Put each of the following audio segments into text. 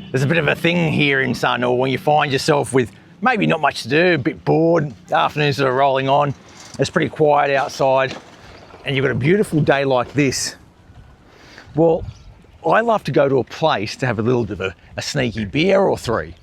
There's a bit of a thing here in Sanur when you find yourself with maybe not much to do, a bit bored, the afternoons that are rolling on, it's pretty quiet outside, and you've got a beautiful day like this. Well, I love to go to a place to have a little bit of a sneaky beer or three.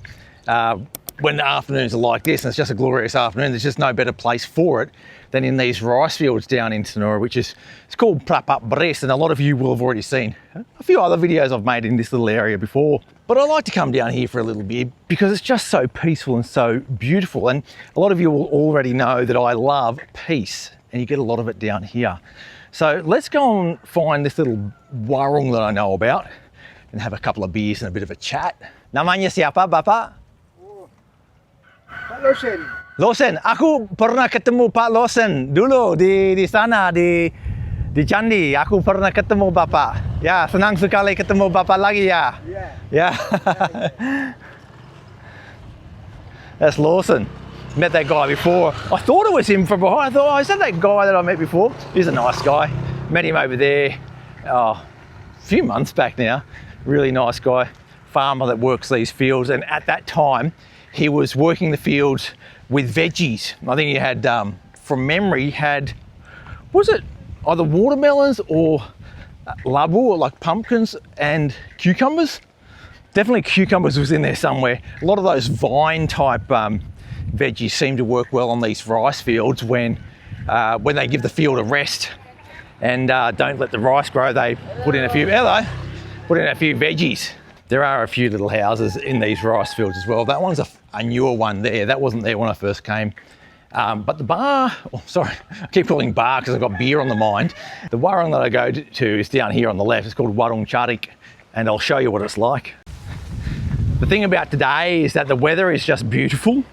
When the afternoons are like this and it's just a glorious afternoon, there's just no better place for it than in these rice fields down in Sanur, it's called Prapat Brest, and a lot of you will have already seen a few other videos I've made in this little area before. But I like to come down here for a little bit because it's just so peaceful and so beautiful, and a lot of you will already know that I love peace, and you get a lot of it down here. So let's go and find this little warung that I know about and have a couple of beers and a bit of a chat. Namanya siapa, Bapak? Pak Losen. Losen, aku pernah ketemu Pak Losen dulu di sana di Candi. Aku pernah ketemu Bapak. Ya, senang sekali ketemu Bapak lagi ya. Yeah. That's Lawson. Met that guy before. I thought it was him from behind. I thought, oh, is that guy that I met before? He's a nice guy. Met him over there a few months back now. Really nice guy. Farmer that works these fields, and at that time he was working the fields with veggies. I think he had, from memory, was it either watermelons or labu, or like pumpkins and cucumbers? Definitely cucumbers was in there somewhere. A lot of those vine type veggies seem to work well on these rice fields when they give the field a rest and don't let the rice grow. They put in a few veggies. There are a few little houses in these rice fields as well. That one's a newer one there. That wasn't there when I first came. But the bar, I keep calling bar because I've got beer on the mind. The warung that I go to is down here on the left. It's called Warung Charik, and I'll show you what it's like. The thing about today is that the weather is just beautiful.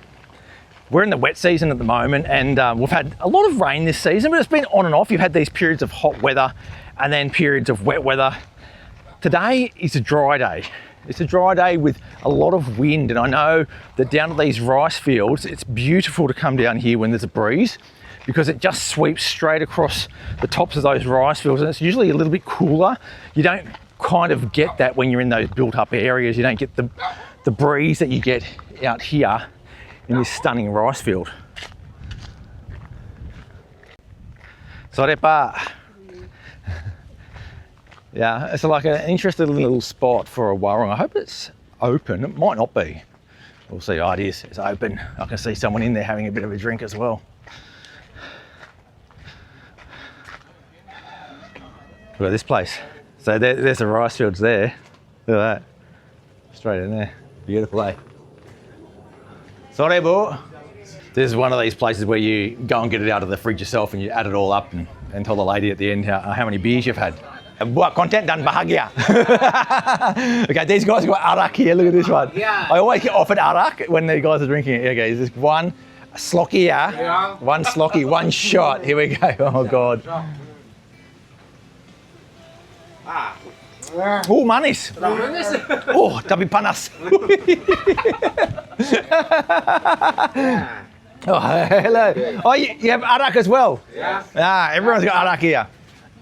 We're in the wet season at the moment, and we've had a lot of rain this season, but it's been on and off. You've had these periods of hot weather and then periods of wet weather. Today is a dry day. It's a dry day with a lot of wind, and I know that down at these rice fields, it's beautiful to come down here when there's a breeze because it just sweeps straight across the tops of those rice fields, and it's usually a little bit cooler. You don't kind of get that when you're in those built up areas. You don't get the breeze that you get out here in this stunning rice field. Sorry, Pak. Yeah, it's like an interesting little spot for a warung. I hope it's open. It might not be. We'll see. Oh, it is. It's open. I can see someone in there having a bit of a drink as well. Look at this place. So there's the rice fields there. Look at that. Straight in there. Beautiful, eh? Sorry, Bu. This is one of these places where you go and get it out of the fridge yourself and you add it all up and tell the lady at the end how many beers you've had. Buat konten dan bahagia. Okay, these guys got arak here. Look at this one. Yeah. I always get offered arak when the guys are drinking it. Okay, there's one slocky, yeah? One slocky, one shot. Here we go. Oh, God. Oh, manis. Oh, tapi panas. Oh, hello. Oh, you have arak as well? Yeah. Ah, everyone's got arak here.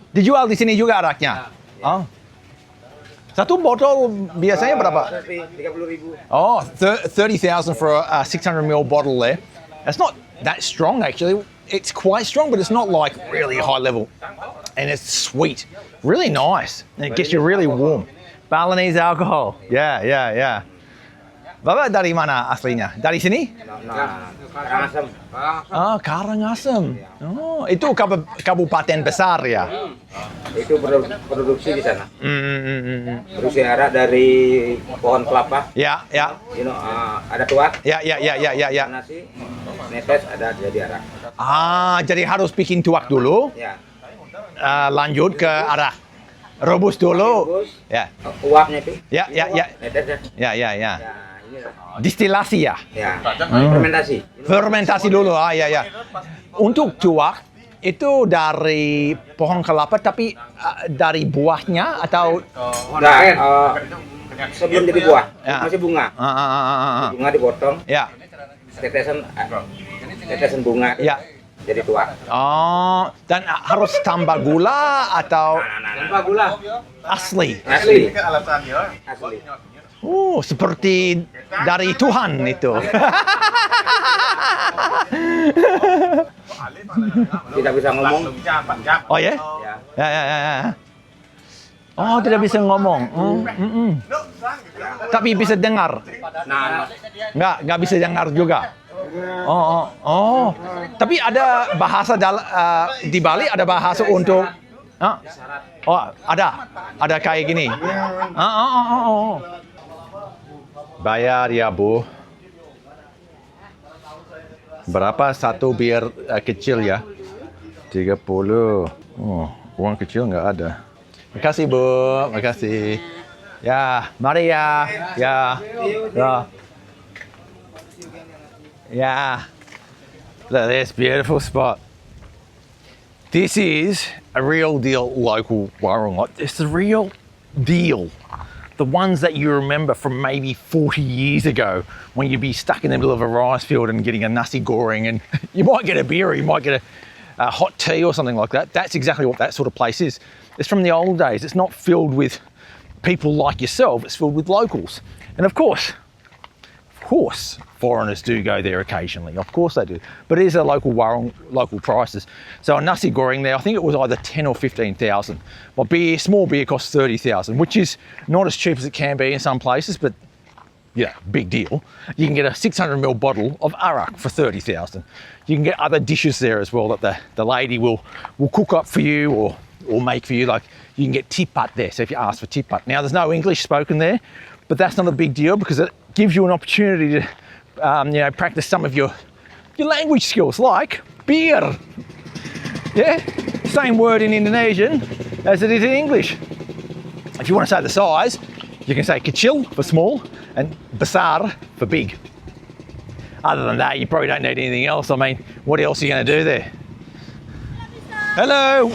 Dijual di sini juga araknya? Oh. Satu botol biasanya berapa? 30.000. Oh, 30,000 for a 600 ml bottle there. It's not that strong actually. It's quite strong, but it's not like really high level. And it's sweet. Really nice. And it gets you really warm. Balinese alcohol. Yeah. Bapak dari mana aslinya? Dari sini? Karangasem. Ah, Karangasem. Oh, itu kabupaten besar ya? Itu produksi di sana. Produksi arak dari pohon kelapa. Ya. Ada tuak. Ya. Nasi, netes, ada jadi arak. Ah, jadi harus bikin tuak dulu. Ya. Lanjut ke arak. Rebus dulu. Ya. Uapnya itu. Ya. Netes Ya. ya. Distilasi ya? Ya. Fermentasi. Fermentasi dulu, ya. Untuk tuak itu dari pohon kelapa, tapi dari buahnya atau? Sebelum jadi buah, ya. masih bunga. Bunga dipotong. Ya. Tetesan bunga. Ya. Jadi tuak. Oh, dan harus tambah gula atau? Tanpa gula. Asli. Asli. Oh, seperti dari Tuhan itu. Tidak bisa ngomong. Oh ya? Ya. Ya. Oh, tidak bisa ngomong. Tapi bisa dengar. Nah, Nggak bisa dengar juga. Oh. Tapi ada bahasa di Bali ada bahasa untuk oh, ada kayak gini. Oh. Bayar ya, Bu. Berapa satu bir kecil ya? 30. Oh, uang kecil nggak ada. Makasih, Bu. Makasih. Ya, mari ya. Yeah. Look at this beautiful spot. This is a real deal local warung. It's the real deal. The ones that you remember from maybe 40 years ago when you'd be stuck in the middle of a rice field and getting a nasi goreng, and you might get a beer or you might get a hot tea or something like that. That's exactly what that sort of place is. It's from the old days. It's not filled with people like yourself. It's filled with locals. And of course, foreigners do go there occasionally. Of course they do. But it is a local warung, local prices. So a nasi goreng there, I think it was either 10 or 15,000. My small beer costs 30,000, which is not as cheap as it can be in some places, but yeah, big deal. You can get a 600ml bottle of arak for 30,000. You can get other dishes there as well that the lady will cook up for you or make for you. Like you can get tipat there. So if you ask for tipat. Now there's no English spoken there, but that's not a big deal because it gives you an opportunity to practice some of your language skills, like beer. Yeah, same word in Indonesian as it is in English. If you want to say the size, you can say kecil for small and besar for big. Other than that, you probably don't need anything else. I mean, what else are you going to do there? Hello.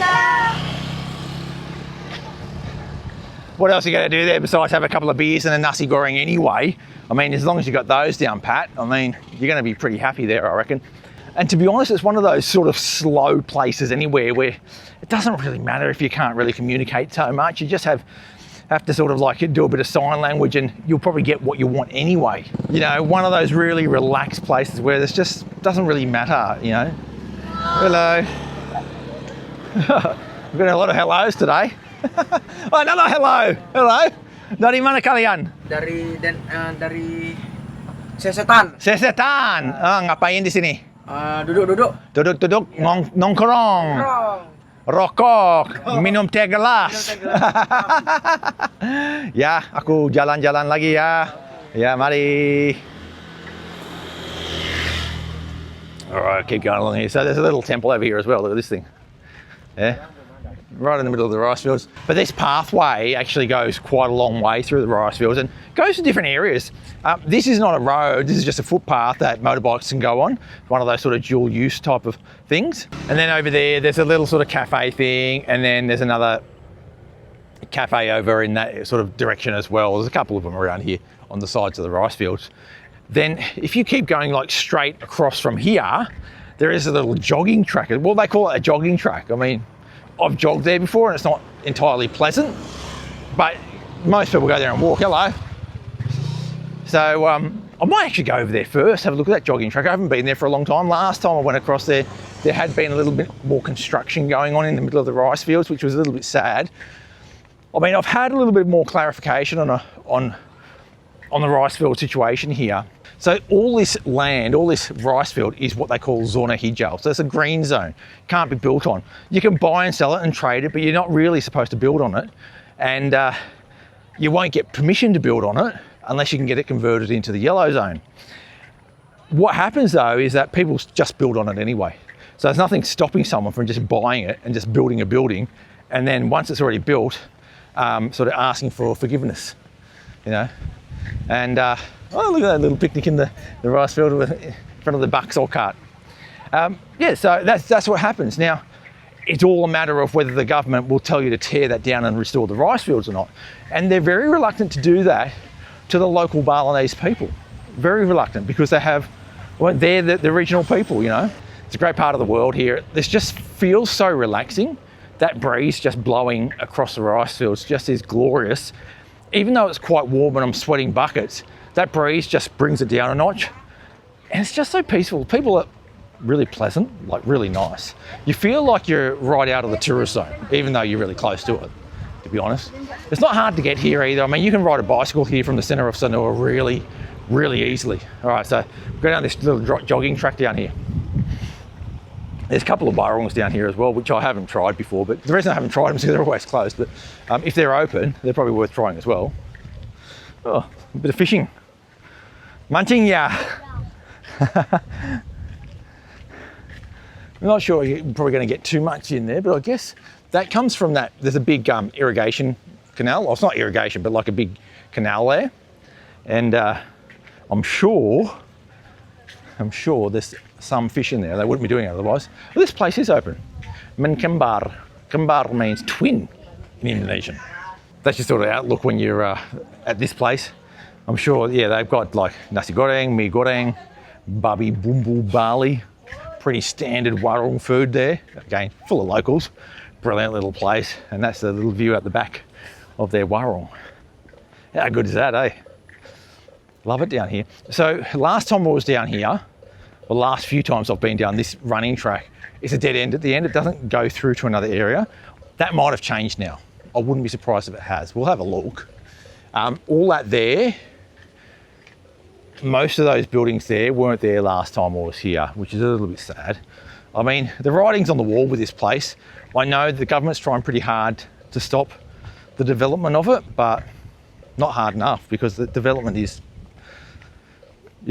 What else are you going to do there besides have a couple of beers and a nasi goreng anyway? I mean, as long as you got those down pat, I mean, you're going to be pretty happy there, I reckon. And to be honest, it's one of those sort of slow places anywhere where it doesn't really matter if you can't really communicate so much. You just have to sort of like do a bit of sign language and you'll probably get what you want anyway. You know, one of those really relaxed places where this just doesn't really matter, you know. Hello. We've got a lot of hellos today. Oh, another hello. Dari mana kalian? Dari Sesetan. Sesetan. Ngapain di sini? Duduk. Duduk, nongkrong. Rokok, minum teh gelas. Ya, aku jalan-jalan lagi ya. Ya, mari. All right, keep going along here. So there's a little temple over here as well. Look at this thing. Yeah. Right in the middle of the rice fields. But this pathway actually goes quite a long way through the rice fields and goes to different areas. This is not a road, this is just a footpath that motorbikes can go on. One of those sort of dual use type of things. And then over there's a little sort of cafe thing, and then there's another cafe over in that sort of direction as well. There's a couple of them around here on the sides of the rice fields. Then if you keep going like straight across from here, there is a little jogging track. Well, they call it a jogging track. I mean, I've jogged there before and it's not entirely pleasant, but most people go there and walk. Hello. So I might actually go over there first, have a look at that jogging track. I haven't been there for a long time. Last time I went across there, there had been a little bit more construction going on in the middle of the rice fields, which was a little bit sad. I mean, I've had a little bit more clarification on the rice field situation here. So all this land, all this rice field is what they call zona hijau. So it's a green zone, can't be built on. You can buy and sell it and trade it, but you're not really supposed to build on it. And you won't get permission to build on it unless you can get it converted into the yellow zone. What happens though is that people just build on it anyway. So there's nothing stopping someone from just buying it and just building a building. And then once it's already built, sort of asking for forgiveness, you know. And oh, look at that little picnic in the rice field in front of the Buxall cart. Yeah, so that's what happens. Now, it's all a matter of whether the government will tell you to tear that down and restore the rice fields or not. And they're very reluctant to do that to the local Balinese people. Very reluctant because they're the regional people, you know. It's a great part of the world here. This just feels so relaxing. That breeze just blowing across the rice fields just is glorious. even though it's quite warm and I'm sweating buckets, that breeze just brings it down a notch. And it's just so peaceful. People are really pleasant, like really nice. You feel like you're right out of the tourist zone, even though you're really close to it, to be honest. It's not hard to get here either. I mean, you can ride a bicycle here from the centre of Sanur really easily. All right, so go down this little jogging track down here. There's a couple of Warungs down here as well, which I haven't tried before, but the reason I haven't tried them is because they're always closed. But if they're open, they're probably worth trying as well. Oh, a bit of fishing. Munching, yeah. I'm not sure you're probably going to get too much in there, but I guess that comes from that. There's a big irrigation canal. Well, it's not irrigation, but like a big canal there. And I'm sure there's some fish in there. They wouldn't be doing it otherwise. Well, this place is open. Menkembar. Kembar means twin in Indonesian. That's your sort of outlook when you're at this place. I'm sure, yeah, they've got like nasi goreng, mie goreng, babi bumbu Bali. Pretty standard Warung food there. Again, full of locals. Brilliant little place. And that's the little view at the back of their Warung. How good is that, eh? Love it down here. So last time I was down here, the last few times I've been down this running track, it's a dead end at the end. It doesn't go through to another area. That might have changed now. I wouldn't be surprised if it has. We'll have a look. All that there, most of those buildings there weren't there last time I was here, which is a little bit sad. I mean, the writing's on the wall with this place. I know the government's trying pretty hard to stop the development of it, but not hard enough because the development is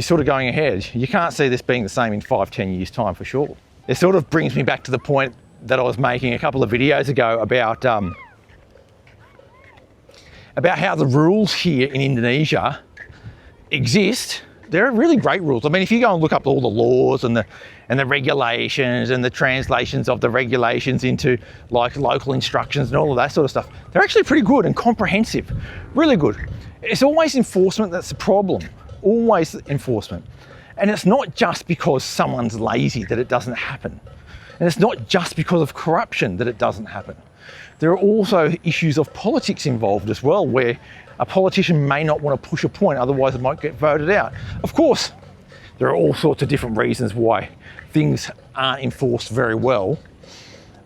sort of going ahead. You can't see this being the same in 5-10 years time for sure. It sort of brings me back to the point that I was making a couple of videos ago about how the rules here in Indonesia exist. There are really great rules. I mean, if you go and look up all the laws and the regulations and the translations of the regulations into like local instructions and all of that sort of stuff, they're actually pretty good and comprehensive, really good. It's always enforcement that's the problem, always enforcement. And it's not just because someone's lazy that it doesn't happen. And it's not just because of corruption that it doesn't happen. There are also issues of politics involved as well, where a politician may not want to push a point, otherwise it might get voted out. Of course, there are all sorts of different reasons why things aren't enforced very well,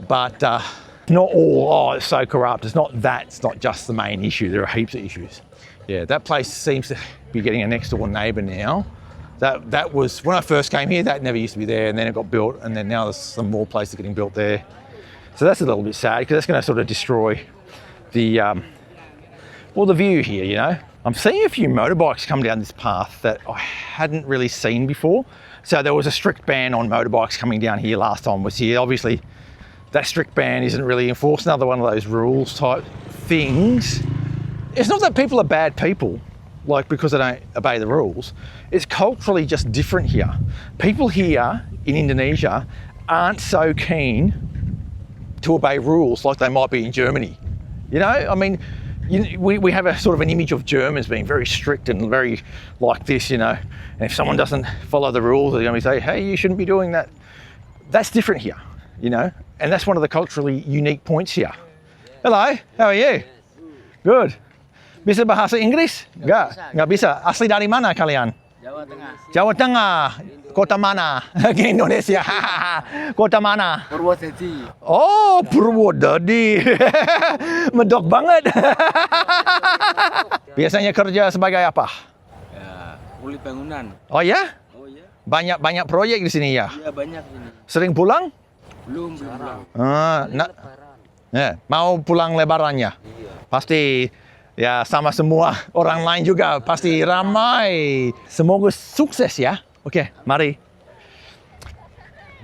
but not all, it's so corrupt. It's not just the main issue. There are heaps of issues. Yeah, that place seems to be getting a next door neighbour now. That was, when I first came here, that never used to be there, and then it got built, and then now there's some more places getting built there. So that's a little bit sad, because that's going to sort of destroy the view here, you know. I'm seeing a few motorbikes come down this path that I hadn't really seen before. So there was a strict ban on motorbikes coming down here last time I was here. Obviously, that strict ban isn't really enforced. Another one of those rules type things. It's not that people are bad people, like because they don't obey the rules. It's culturally just different here. People here in Indonesia aren't so keen to obey rules like they might be in Germany. You know, I mean, we have a sort of an image of Germans being very strict and very like this, you know. And if someone doesn't follow the rules, they're going to say, hey, you shouldn't be doing that. That's different here, you know. And that's one of the culturally unique points here. Hello, how are you? Good. Bisa bahasa Inggris? Nggak bisa. Asli dari mana kalian? Jawa Tengah. Jawa Tengah. Kota mana? Ke Indonesia. Kota mana? Purwodadi. Oh, Purwodadi. Medok banget. Biasanya kerja sebagai apa? Ya, kulit bangunan. Oh ya? Oh ya. Banyak proyek di sini ya? Iya, banyak ini. Sering pulang? Belum pulang. Ya, mau pulang lebarannya? Iya. Pasti ya sama semua orang lain juga pasti ramai. Semoga sukses ya. Okay, mari.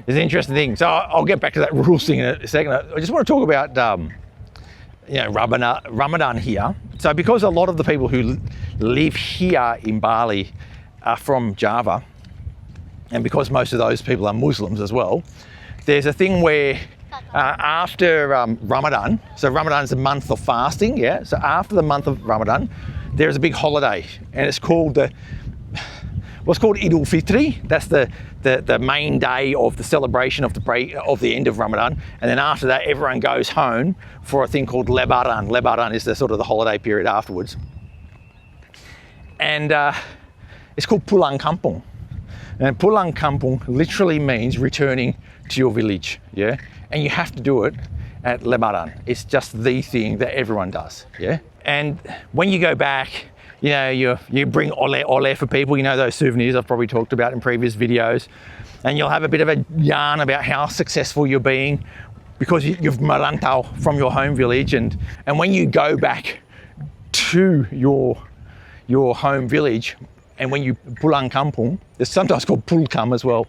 It's an interesting thing. So I'll get back to that rules thing in a second. I just want to talk about Ramadan here. So because a lot of the people who live here in Bali are from Java, and because most of those people are Muslims as well, there's a thing where after Ramadan, so Ramadan is a month of fasting, yeah? So after the month of Ramadan, there's a big holiday, and it's called what's called Idul Fitri. That's the main day of the celebration of the end of Ramadan. And then after that, everyone goes home for a thing called Lebaran. Lebaran is the sort of the holiday period afterwards. And it's called Pulang Kampung. And Pulang Kampung literally means returning to your village, yeah? And you have to do it at Lebaran. It's just the thing that everyone does, yeah? And when you go back, you know, you bring ole for people, you know, those souvenirs I've probably talked about in previous videos, and you'll have a bit of a yarn about how successful you're being because you've merantau from your home village. And when you go back to your home village, and when you pulang kampung, it's sometimes called pulkam as well.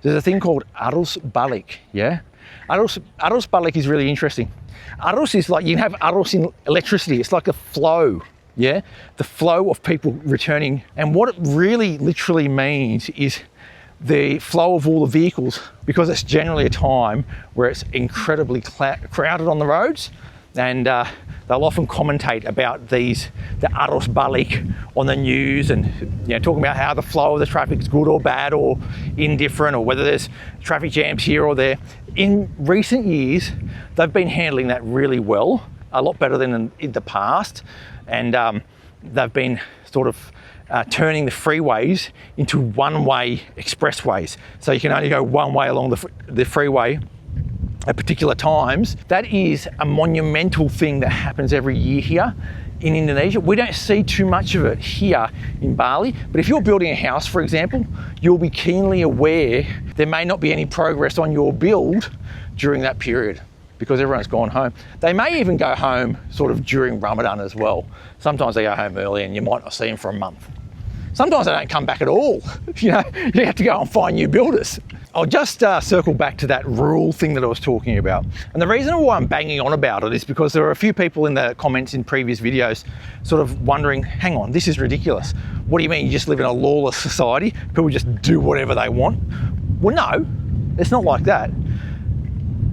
There's a thing called arus balik, yeah? Arus balik is really interesting. Arus is like, you have arus in electricity. It's like a flow, yeah? The flow of people returning. And what it really literally means is the flow of all the vehicles, because it's generally a time where it's incredibly crowded on the roads. And they'll often commentate about the arus balik on the news, and you know, talking about how the flow of the traffic is good or bad or indifferent, or whether there's traffic jams here or there. In recent years, they've been handling that really well, a lot better than in the past, and they've been sort of turning the freeways into one-way expressways, so you can only go one way along the freeway at particular times. That is a monumental thing that happens every year here in Indonesia. We don't see too much of it here in Bali, but if you're building a house, for example, you'll be keenly aware there may not be any progress on your build during that period because everyone's gone home. They may even go home sort of during Ramadan as well. Sometimes they go home early and you might not see them for a month. Sometimes they don't come back at all. You know, you have to go and find new builders. I'll just circle back to that rule thing that I was talking about. And the reason why I'm banging on about it is because there are a few people in the comments in previous videos sort of wondering, hang on, this is ridiculous. What do you mean you just live in a lawless society? People just do whatever they want? Well, no, it's not like that.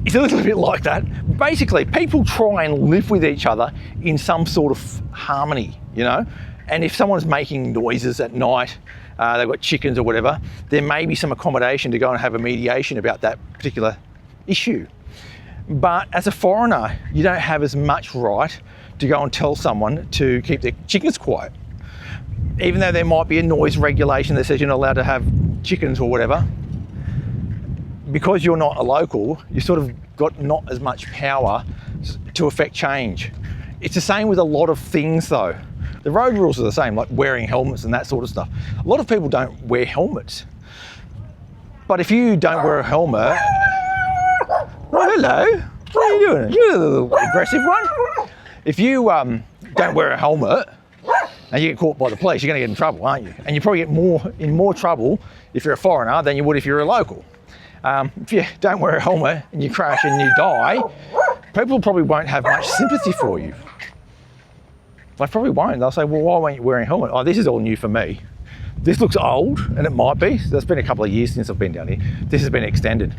It's a little bit like that. Basically, people try and live with each other in some sort of harmony, you know? And if someone's making noises at night, they've got chickens or whatever, there may be some accommodation to go and have a mediation about that particular issue. But as a foreigner, you don't have as much right to go and tell someone to keep their chickens quiet. Even though there might be a noise regulation that says you're not allowed to have chickens or whatever, because you're not a local, you sort of got not as much power to affect change. It's the same with a lot of things though. The road rules are the same, like wearing helmets and that sort of stuff. A lot of people don't wear helmets. But if you don't wear a helmet... Oh, hello. What are you doing? You're a little aggressive one. If you don't wear a helmet and you get caught by the police, you're going to get in trouble, aren't you? And you probably get in more trouble if you're a foreigner than you would if you're a local. If you don't wear a helmet and you crash and you die, people probably won't have much sympathy for you. They probably won't. They'll say, well, why weren't you wearing a helmet? Oh, this is all new for me. This looks old, and it might be. There's been a couple of years since I've been down here. This has been extended.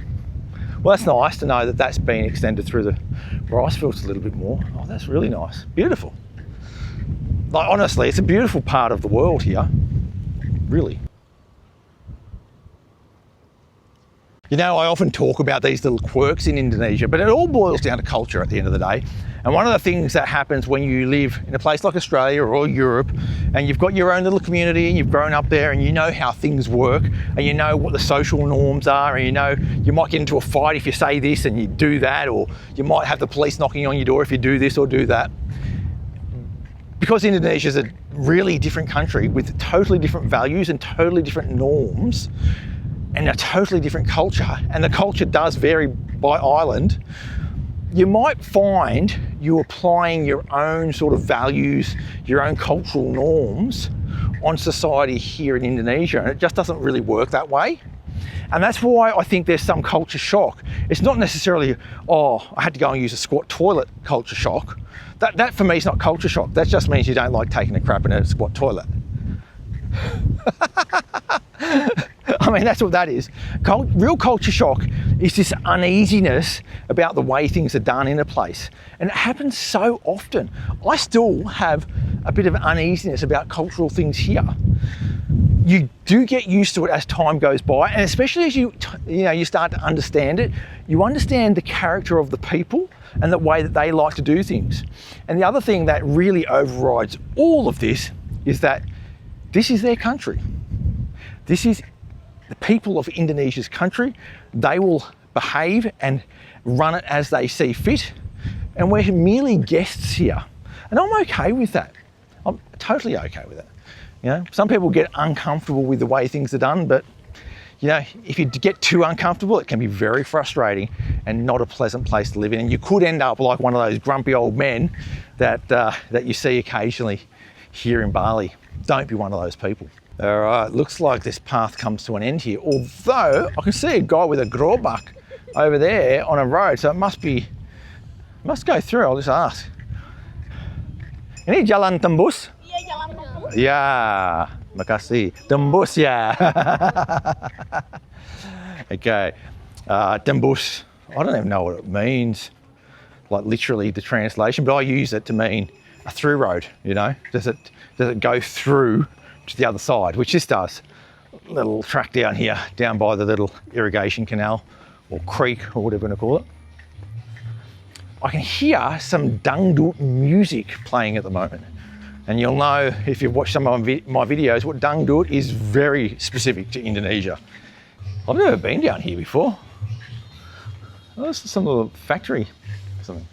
Well, that's nice to know that that's been extended through the rice fields a little bit more. Oh, that's really nice. Beautiful. Like, honestly, it's a beautiful part of the world here. Really. You know, I often talk about these little quirks in Indonesia, but it all boils down to culture at the end of the day. And one of the things that happens when you live in a place like Australia or Europe, and you've got your own little community and you've grown up there and you know how things work and you know what the social norms are, and you know you might get into a fight if you say this and you do that, or you might have the police knocking on your door if you do this or do that. Because Indonesia is a really different country with totally different values and totally different norms, and a totally different culture, and the culture does vary by island, you might find you applying your own sort of values, your own cultural norms on society here in Indonesia, and it just doesn't really work that way. And that's why I think there's some culture shock. It's not necessarily, oh, I had to go and use a squat toilet culture shock. That for me is not culture shock. That just means you don't like taking a crap in a squat toilet. I mean, that's what that is. Real culture shock is this uneasiness about the way things are done in a place. And it happens so often. I still have a bit of uneasiness about cultural things here. You do get used to it as time goes by, and especially as you start to understand it, you understand the character of the people and the way that they like to do things. And the other thing that really overrides all of this is that This is their country. This is the people of Indonesia's country. They will behave and run it as they see fit. And we're merely guests here. And I'm okay with that. I'm totally okay with it. You know, some people get uncomfortable with the way things are done, but you know, if you get too uncomfortable, it can be very frustrating and not a pleasant place to live in. And you could end up like one of those grumpy old men that you see occasionally here in Bali. Don't be one of those people. All right, looks like this path comes to an end here. Although I can see a guy with a gerobak over there on a road, so it must go through. I'll just ask. Ini jalan tembus? Iya, jalan tembus. Ya, makasih. Tembus ya. Okay, tembus. I don't even know what it means, like literally the translation, but I use it to mean a through road. You know, does it go through to the other side, which this does. Little track down here, down by the little irrigation canal or creek or whatever you want to call it. I can hear some dangdut music playing at the moment. And you'll know if you've watched some of my videos, what dangdut is very specific to Indonesia. I've never been down here before. Oh, this is some little factory or something.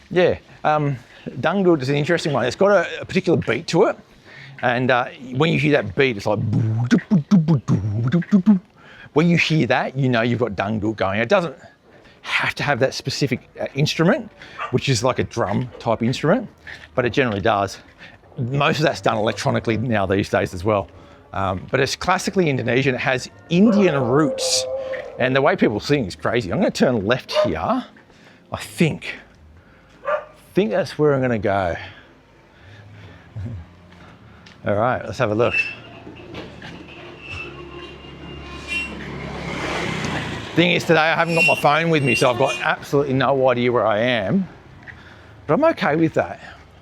Yeah, dangdut is an interesting one. It's got a particular beat to it. And when you hear that beat, it's like... When you hear that, you know you've got dangdut going. It doesn't have to have that specific instrument, which is like a drum type instrument, but it generally does. Most of that's done electronically now these days as well. But it's classically Indonesian. It has Indian roots, and the way people sing is crazy. I'm going to turn left here. I think that's where I'm going to go. All right, let's have a look. Thing is, today I haven't got my phone with me, so I've got absolutely no idea where I am. But I'm okay with that.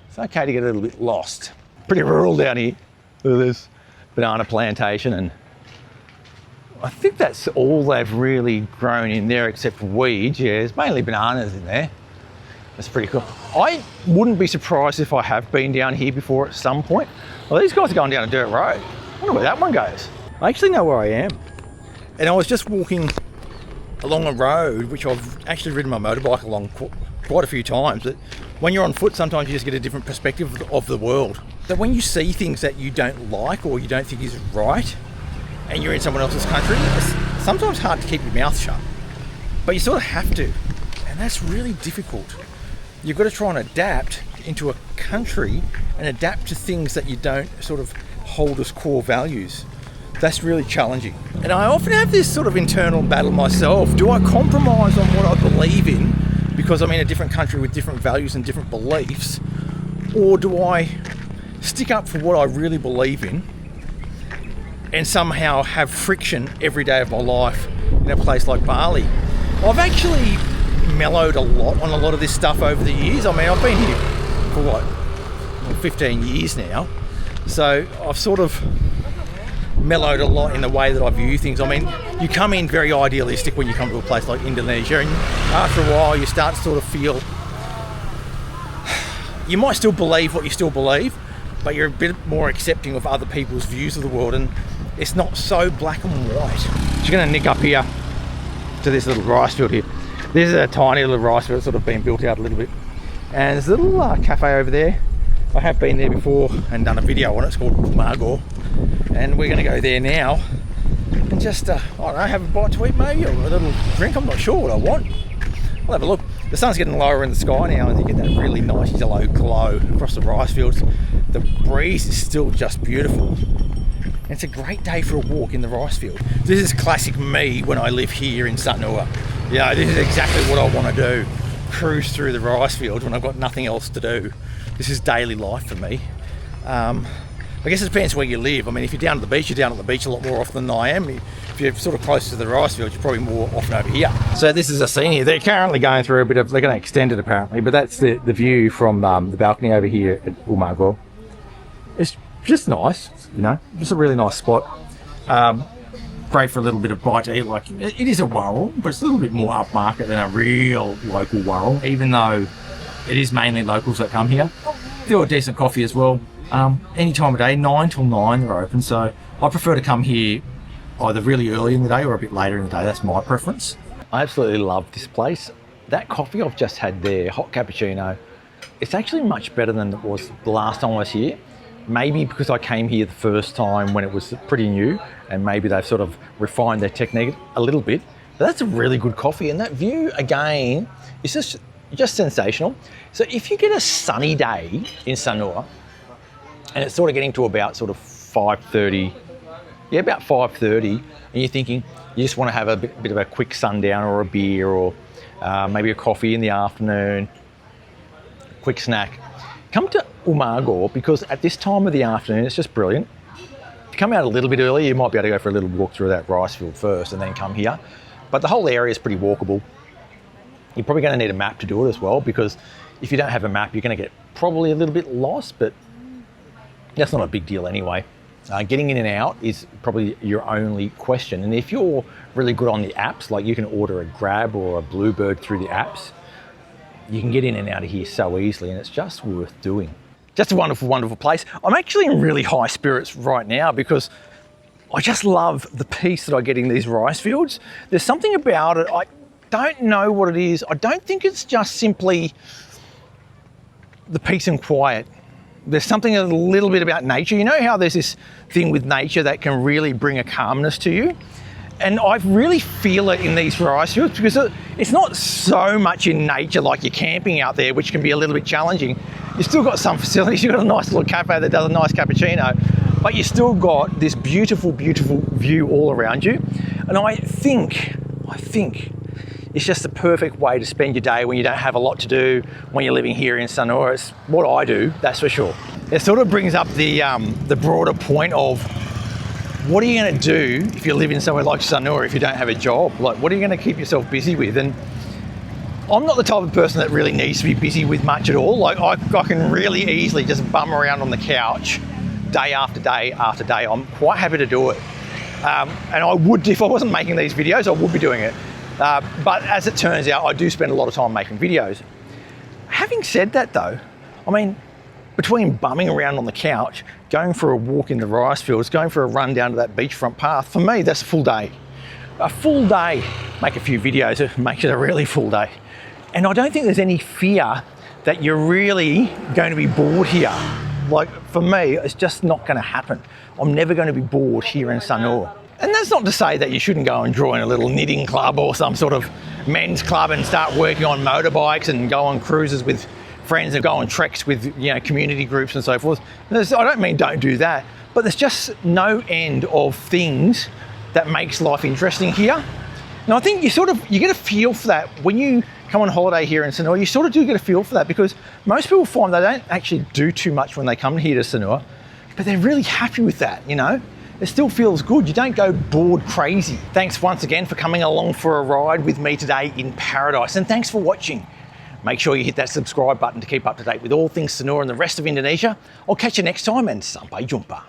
It's okay to get a little bit lost. Pretty rural down here. Look at this banana plantation, and I think that's all they've really grown in there except for weeds. Yeah, there's mainly bananas in there. That's pretty cool. I wouldn't be surprised if I have been down here before at some point. Well, these guys are going down a dirt road. I wonder where that one goes. I actually know where I am. And I was just walking along a road, which I've actually ridden my motorbike along quite a few times. But when you're on foot, sometimes you just get a different perspective of the world. So when you see things that you don't like or you don't think is right, and you're in someone else's country, it's sometimes hard to keep your mouth shut. But you sort of have to. And that's really difficult. You've got to try and adapt into a country and adapt to things that you don't sort of hold as core values. That's really challenging. And I often have this sort of internal battle myself. Do I compromise on what I believe in because I'm in a different country with different values and different beliefs? Or do I stick up for what I really believe in and somehow have friction every day of my life in a place like Bali? I've actually mellowed a lot on a lot of this stuff over the years. I mean, I've been here for what, 15 years now. So I've sort of mellowed a lot in the way that I view things. I mean, you come in very idealistic when you come to a place like Indonesia, and after a while you start to sort of feel you might still believe what you still believe, but you're a bit more accepting of other people's views of the world, and it's not so black and white. Just going to nick up here to this little rice field here. This is a tiny little rice field, sort of been built out a little bit, and there's a little cafe over there. I have been there before and done a video on it. It's called Margor, and we're going to go there now and just I don't know, have a bite to eat maybe, or a little drink. I'm not sure what I want. I'll have a look. The sun's getting lower in the sky now, and you get that really nice yellow glow across the rice fields. The breeze is still just beautiful. And it's a great day for a walk in the rice field. This is classic me when I live here in Sanur. Yeah, this is exactly what I want to do. Cruise through the rice field when I've got nothing else to do. This is daily life for me. I guess it depends where you live. I mean, if you're down at the beach, you're down at the beach a lot more often than I am. If you're sort of close to the rice field, you're probably more often over here. So this is a scene here. They're currently going through a bit of, they're going to extend it apparently, but that's the view from the balcony over here at Margor. It's just nice, you know, just a really nice spot. Great for a little bit of bite to eat. Like, it is a warung, but it's a little bit more upmarket than a real local warung, even though it is mainly locals that come here. Do a decent coffee as well. Any time of day, 9 till 9 they're open. So I prefer to come here either really early in the day or a bit later in the day. That's my preference. I absolutely love this place. That coffee I've just had there, hot cappuccino, it's actually much better than it was the last time I was here. Maybe because I came here the first time when it was pretty new, and maybe they've sort of refined their technique a little bit. But that's a really good coffee, and that view again is just sensational. So if you get a sunny day in Sanur, and it's sort of getting to about sort of 5:30, yeah, about 5:30, and you're thinking you just want to have a bit of a quick sundown or a beer or maybe a coffee in the afternoon, quick snack, come to Umagor, because at this time of the afternoon it's just brilliant. If you come out a little bit early, you might be able to go for a little walk through that rice field first and then come here. But the whole area is pretty walkable. You're probably going to need a map to do it as well, because if you don't have a map, you're going to get probably a little bit lost, but that's not a big deal anyway. Getting in and out is probably your only question. And if you're really good on the apps, like you can order a Grab or a Bluebird through the apps, you can get in and out of here so easily, and it's just worth doing. Just a wonderful, wonderful place. I'm actually in really high spirits right now because I just love the peace that I get in these rice fields. There's something about it, I don't know what it is. I don't think it's just simply the peace and quiet. There's something a little bit about nature. You know how there's this thing with nature that can really bring a calmness to you? And I really feel it in these rice fields, because it's not so much in nature like you're camping out there, which can be a little bit challenging. You've still got some facilities. You've got a nice little cafe that does a nice cappuccino, but you still got this beautiful, beautiful view all around you. And I think it's just the perfect way to spend your day when you don't have a lot to do when you're living here in Sanur. It's what I do, that's for sure. It sort of brings up the broader point of, what are you going to do if you're living somewhere like Sanur if you don't have a job? Like, what are you going to keep yourself busy with? And I'm not the type of person that really needs to be busy with much at all. Like, I can really easily just bum around on the couch day after day after day. I'm quite happy to do it. And I would, if I wasn't making these videos, I would be doing it. But as it turns out, I do spend a lot of time making videos. Having said that though, I mean, between bumming around on the couch, going for a walk in the rice fields, going for a run down to that beachfront path, for me, that's a full day. A full day. Make a few videos, it makes it a really full day. And I don't think there's any fear that you're really going to be bored here. Like, for me, it's just not going to happen. I'm never going to be bored here in Sanur. And that's not to say that you shouldn't go and join a little knitting club or some sort of men's club and start working on motorbikes and go on cruises with friends and go on treks with, you know, community groups and so forth. I don't mean don't do that, but there's just no end of things that makes life interesting here. And I think you get a feel for that when you come on holiday here in Sanur. You sort of do get a feel for that, because most people find they don't actually do too much when they come here to Sanur, but they're really happy with that, you know? It still feels good. You don't go bored crazy. Thanks once again for coming along for a ride with me today in paradise, and thanks for watching. Make sure you hit that subscribe button to keep up to date with all things Sanur and the rest of Indonesia. I'll catch you next time, and sampai jumpa.